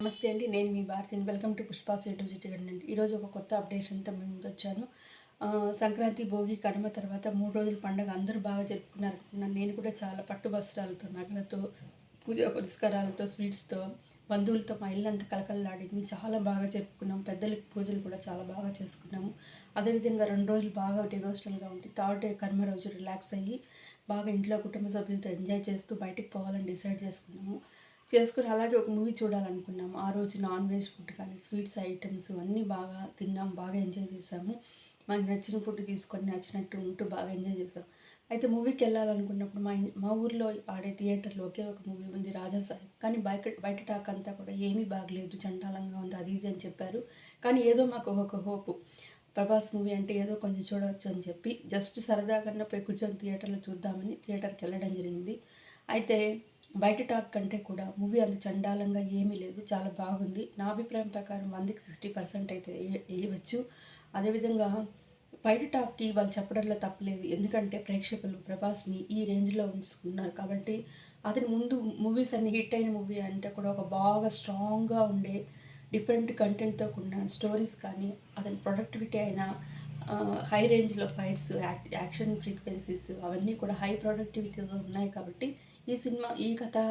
నమస్తే అండి. నేను మీ భారతిని. Welcome to Pushpa's A to Z అండి. ఈరోజు ఒక కొత్త అప్డేషన్‌తో మీ ముందొచ్చాను. సంక్రాంతి, భోగి, కనుమ తర్వాత 3 రోజుల పండగ అందరూ బాగా జరుపుకున్నారనుకున్నాను. నేను కూడా చాలా పట్టు వస్త్రాలతో, నగలతో, పూజా పురస్కారాలతో, స్వీట్స్‌తో, బంధువులతో మా ఇల్లంతా కళకళలాడింది. చాలా బాగా జరుపుకున్నాం. పెద్దలకి పూజలు కూడా చాలా బాగా చేసుకున్నాము. అదేవిధంగా 2 రోజులు బాగా డివోషనల్‌గా ఉండి, థర్డ్ డే కనుమ రోజు రిలాక్స్ అయ్యి, బాగా ఇంట్లో కుటుంబ సభ్యులతో ఎంజాయ్ చేస్తూ బయటికి పోవాలని డిసైడ్ చేసుకుని అలాగే ఒక మూవీ చూడాలనుకున్నాము. ఆ రోజు నాన్ వెజ్ ఫుడ్ కానీ, స్వీట్స్ ఐటెమ్స్ అన్నీ బాగా తిన్నాం. బాగా ఎంజాయ్ చేశాము. మనకు నచ్చిన ఫుడ్ తీసుకొని నచ్చినట్టు ఉంటూ బాగా ఎంజాయ్ చేసాం. అయితే మూవీకెళ్ళాలనుకున్నప్పుడు మా ఊర్లో ఆడే థియేటర్‌లో ఒకే ఒక మూవీ ఉంది 'రాజా సాహెబ్'. కానీ బయట టాక్ అంతా కూడా ఏమీ బాగలేదు, చండాలంగా ఉంది, అది ఇది అని చెప్పారు. కానీ ఏదో మాకు ఒక హోపు. ప్రభాస్ మూవీ అంటే ఏదో కొంచెం చూడవచ్చు అని చెప్పి జస్ట్ సరదాగన్నా పోయి కూర్చొని థియేటర్‌లో చూద్దామని థియేటర్‌కెళ్ళడం జరిగింది. అయితే బయట టాక్ కంటే కూడా మూవీ అంత చండాలంగా ఏమీ లేదు. చాలా బాగుంది. నా అభిప్రాయం ప్రకారం 100కి 60% అయితే ఎయవచ్చు. అదేవిధంగా బయట టాక్‌కి వాళ్ళు చెప్పడంలో తప్పులేదు. ఎందుకంటే ప్రేక్షకులు ప్రభాస్‌ని ఈ రేంజ్‌లో ఉంచుకున్నారు కాబట్టి, అతని ముందు మూవీస్ అన్ని హిట్ అయిన మూవీ అంటే కూడా ఒక బాగా స్ట్రాంగ్‌గా ఉండే డిఫరెంట్ కంటెంట్‌తో కూడిన స్టోరీస్ కానీ, అతని ప్రొడక్టివిటీ అయిన హై రేంజ్‌లో ఫైట్స్, యాక్షన్ ఫ్రీక్వెన్సీస్ అవన్నీ కూడా హై ప్రొడక్టివిటీతో ఉన్నాయి కాబట్టి ఈ కథా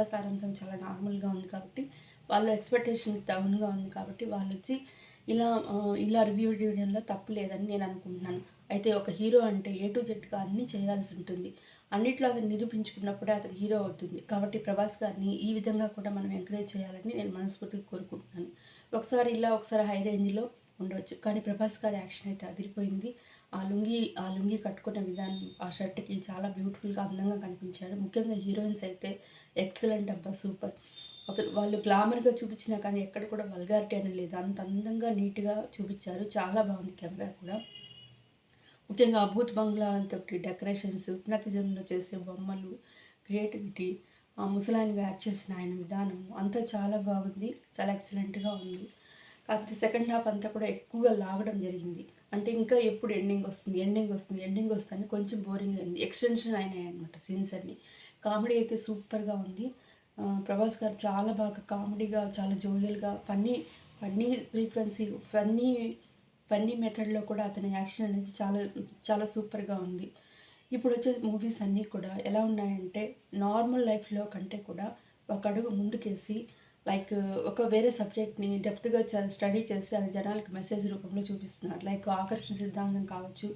సారాంశం చాలా నార్మల్‌గా ఉంది కాబట్టి, వాళ్ళ ఎక్స్‌పెక్టేషన్‌కి డౌన్‌గా ఉంది కాబట్టి, వాళ్ళొచ్చి ఇలా రివ్యూ ఇవ్వడంలో తప్పు లేదని నేను అనుకుంటున్నాను. అయితే ఒక హీరో అంటే ఏ టు జెడ్‌గా అన్నీ చేయాల్సి ఉంటుంది. అన్నిట్లో అతను నిరూపించుకున్నప్పుడే అతను హీరో అవుతుంది. కాబట్టి ప్రభాస్ గారిని ఈ విధంగా కూడా మనం ఎంకరేజ్ చేయాలని నేను మనస్ఫూర్తిగా కోరుకుంటున్నాను. ఒకసారి ఇలా, ఒకసారి హై రేంజ్‌లో ఉండొచ్చు. కానీ ప్రభాస్ గారి యాక్షన్ అయితే అదిరిపోయింది. ఆ లుంగీ కట్టుకున్న విధానం, ఆ షర్ట్‌కి చాలా బ్యూటిఫుల్‌గా, అందంగా కనిపించాడు. ముఖ్యంగా హీరోయిన్స్ అయితే ఎక్సలెంట్ అబ్బా! సూపర్. వాళ్ళు గ్లామర్‌గా చూపించినా కానీ ఎక్కడ కూడా వల్గారిటీ అని లేదు. అంత అందంగా, నీట్‌గా చూపించారు. చాలా బాగుంది కెమెరా కూడా. ముఖ్యంగా 'అభూత్ బంగ్లా' అంతటి డెకరేషన్స్, హిప్నటిజంలో చేసే బొమ్మలు, క్రియేటివిటీ, ఆ ముసలాయనగా యాక్ట్ చేసిన ఆయన విధానం అంతా చాలా బాగుంది. చాలా ఎక్సలెంట్‌గా ఉంది. కాకపోతే సెకండ్ హాఫ్ అంతా కూడా ఎక్కువగా లాగడం జరిగింది. అంటే ఇంకా ఎప్పుడు ఎండింగ్ వస్తుంది కొంచెం బోరింగ్ అయింది. ఎక్స్‌టెన్షన్ అయినాయన్నమాట సీన్స్ అన్నీ. కామెడీ అయితే సూపర్‌గా ఉంది. ప్రభాస్ గారు చాలా బాగా కామెడీగా, చాలా జోవియల్‌గా, ఫన్నీ ఫ్రీక్వెన్సీ, ఫన్నీ మెథడ్‌లో కూడా అతని యాక్షన్ అనేది చాలా చాలా సూపర్‌గా ఉంది. ఇప్పుడొచ్చే మూవీస్ అన్నీ కూడా ఎలా ఉన్నాయంటే, నార్మల్ లైఫ్‌లో కంటే కూడా ఒక అడుగు ముందుకేసి లైక్ ఒక వేరే సబ్జెక్ట్‌ని డెప్త్‌గా స్టడీ చేసి అది జనాలకి మెసేజ్ రూపంలో చూపిస్తున్నారు. లైక్ ఆకర్షణ సిద్ధాంతం కావచ్చు,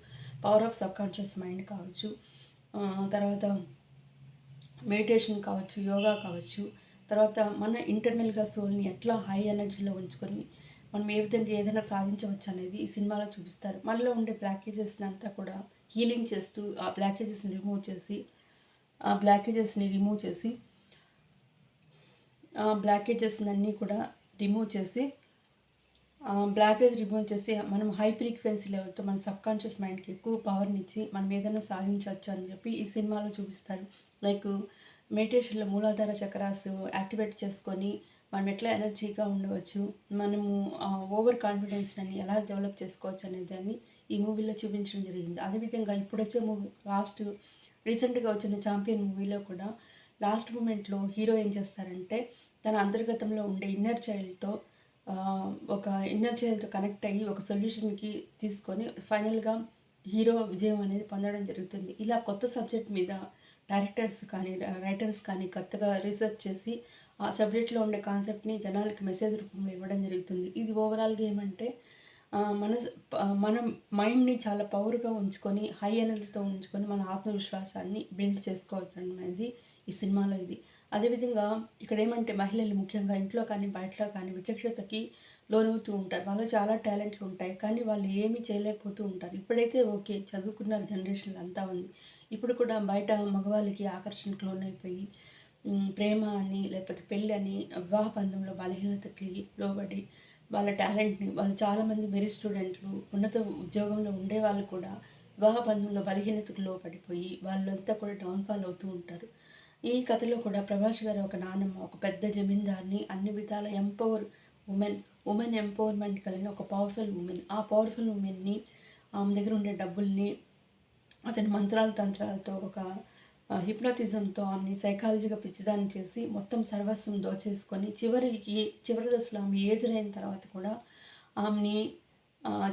పవర్ ఆఫ్ సబ్‌కాన్షియస్ మైండ్ కావచ్చు, తర్వాత మెడిటేషన్ కావచ్చు, యోగా కావచ్చు, తర్వాత మన ఇంటర్నల్‌గా సోల్‌ని ఎట్లా హై ఎనర్జీలో ఉంచుకొని, మనం ఏ విధంగా ఏదైనా సాధించవచ్చు అనేది ఈ సినిమాలో చూపిస్తారు. మనలో ఉండే బ్లాకేజెస్‌ని అంతా కూడా హీలింగ్ చేస్తూ, ఆ బ్లాకేజెస్‌ని రిమూవ్ చేసి బ్లాకేజెస్‌నన్నీ కూడా రిమూవ్ చేసి బ్లాకేజ్ రిమూవ్ చేసి మనం హై ఫ్రీక్వెన్సీ లెవెల్‌తో మన సబ్‌కాన్షియస్ మైండ్‌కి ఎక్కువ పవర్‌నిచ్చి మనం ఏదైనా సాధించొచ్చు అని చెప్పి ఈ సినిమాలో చూపిస్తారు. లైక్ మెడిటేషన్‌లో మూలాధార చక్రాస్ యాక్టివేట్ చేసుకొని మనం ఎట్లా ఎనర్జీగా ఉండవచ్చు, మనము ఓవర్ కాన్ఫిడెన్స్‌ని ఎలా డెవలప్ చేసుకోవచ్చు అనే దాన్ని ఈ మూవీలో చూపించడం జరిగింది. అదేవిధంగా ఇప్పుడొచ్చే మూవీ రీసెంట్‌గా వచ్చిన 'చాంపియన్' మూవీలో కూడా లాస్ట్ మూమెంట్‌లో హీరో ఏం చేస్తారంటే తన అంతర్గతంలో ఉండే ఒక ఇన్నర్ చైల్డ్‌తో కనెక్ట్ అయ్యి ఒక సొల్యూషన్‌కి తీసుకొని ఫైనల్‌గా హీరో విజయం అనేది పొందడం జరుగుతుంది. ఇలా కొత్త సబ్జెక్ట్ మీద డైరెక్టర్స్ కానీ, రైటర్స్ కానీ కొత్తగా రీసెర్చ్ చేసి ఆ సబ్జెక్ట్‌లో ఉండే కాన్సెప్ట్‌ని జనాలకి మెసేజ్ రూపంలో ఇవ్వడం జరుగుతుంది. ఇది ఓవరాల్‌గా ఏమంటే మన మైండ్‌ని చాలా పవర్‌గా ఉంచుకొని, హై ఎనర్జీతో ఉంచుకొని మన ఆత్మవిశ్వాసాన్ని బిల్డ్ చేసుకోవచ్చు అనేది ఈ సినిమాలో ఇది. అదేవిధంగా ఇక్కడేమంటే మహిళలు ముఖ్యంగా ఇంట్లో కానీ, బయటలో కానీ విచక్షతకి లోనవుతూ ఉంటారు. వాళ్ళలో చాలా టాలెంట్లు ఉంటాయి. కానీ వాళ్ళు ఏమీ చేయలేకపోతూ ఉంటారు. ఇప్పుడైతే ఓకే. చదువుకున్నారు, జనరేషన్‌లో అంతా ఉంది. ఇప్పుడు కూడా బయట మగవాళ్ళకి ఆకర్షణకు లోనైపోయి ప్రేమ అని, లేకపోతే పెళ్ళని, వివాహ బంధంలో బలహీనతకి లోబడి వాళ్ళ టాలెంట్‌ని వాళ్ళు చాలామంది మెరిట్ స్టూడెంట్లు, ఉన్నత ఉద్యోగంలో ఉండేవాళ్ళు కూడా వివాహ బంధంలో బలహీనతకు లోబడిపోయి వాళ్ళంతా కూడా డౌన్‌ఫాల్ అవుతూ ఉంటారు. ఈ కథలో కూడా ప్రభాస్ గారు ఒక నానమ్మ, ఒక పెద్ద జమీందారుని అన్ని విధాల ఉమెన్, ఉమెన్ ఎంపవర్‌మెంట్ కలిగిన ఒక పవర్‌ఫుల్ ఉమెన్. ఆ పవర్‌ఫుల్ ఉమెన్‌ని ఆమె దగ్గర ఉండే డబ్బుల్ని అతని మంత్రాలు, తంత్రాలతో ఒక హిప్నోటిజంతో ఆమెని సైకాలజీగా పిచ్చిదాన్ని చేసి మొత్తం సర్వస్వం దోచేసుకొని చివరి దశలో ఆమె ఏజ్ అయిన తర్వాత కూడా ఆమెని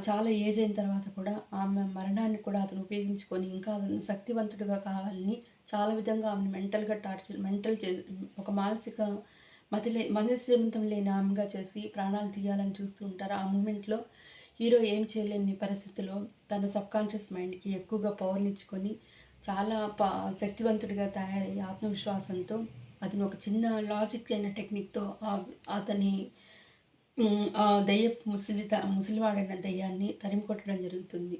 చాలా ఏజ్ అయిన తర్వాత కూడా ఆమె మరణాన్ని కూడా అతను ఉపయోగించుకొని ఇంకా అతను శక్తివంతుడిగా కావాలని చాలా విధంగా ఆమెను మెంటల్‌గా టార్చర్ మెంటల్ చే ఒక మానసిక మనశ్శాంతం లేని ఆమెగా చేసి ప్రాణాలు తీయాలని చూస్తూ ఉంటారు. ఆ మూమెంట్‌లో హీరో ఏం చేయలేని పరిస్థితిలో తన సబ్‌కాన్షియస్ మైండ్‌కి ఎక్కువగా పవర్‌నిచ్చుకొని చాలా శక్తివంతుడిగా తయారయ్యి ఆత్మవిశ్వాసంతో అతను ఒక చిన్న లాజిక్ అయిన టెక్నిక్‌తో అతని ఆ దెయ్యపు ముసలివాడైన దెయ్యాన్ని తరిమి కొట్టడం జరుగుతుంది.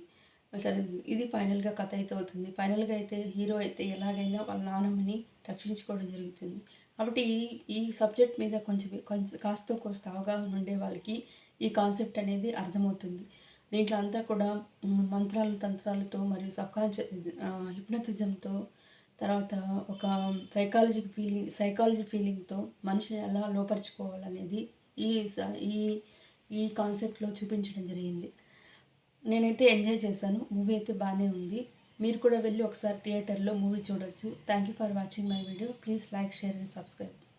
అసలు ఇది ఫైనల్‌గా కథ అయితే అవుతుంది. ఫైనల్‌గా అయితే హీరో అయితే ఎలాగైనా వాళ్ళ నానమ్మని రక్షించుకోవడం జరుగుతుంది. కాబట్టి ఈ సబ్జెక్ట్ మీద కొంచెం కాస్తో కోస్త అవగాహన ఉండే వాళ్ళకి ఈ కాన్సెప్ట్ అనేది అర్థమవుతుంది. దీంట్లో అంతా కూడా మంత్రాలు, తంత్రాలతో మరియు హిప్నోటిజంతో తర్వాత ఒక సైకాలజీ ఫీలింగ్‌తో మనిషిని ఎలా లోపరుచుకోవాలనేది ఈ స ఈ ఈ కాన్సెప్ట్‌లో చూపించడం జరిగింది. నేనైతే ఎంజాయ్ చేశాను. మూవీ అయితే బానే ఉంది. మీరు కూడా వెళ్లి ఒకసారి థియేటర్‌లో మూవీ చూడొచ్చు. Thank you for watching my video. Please like, share and subscribe.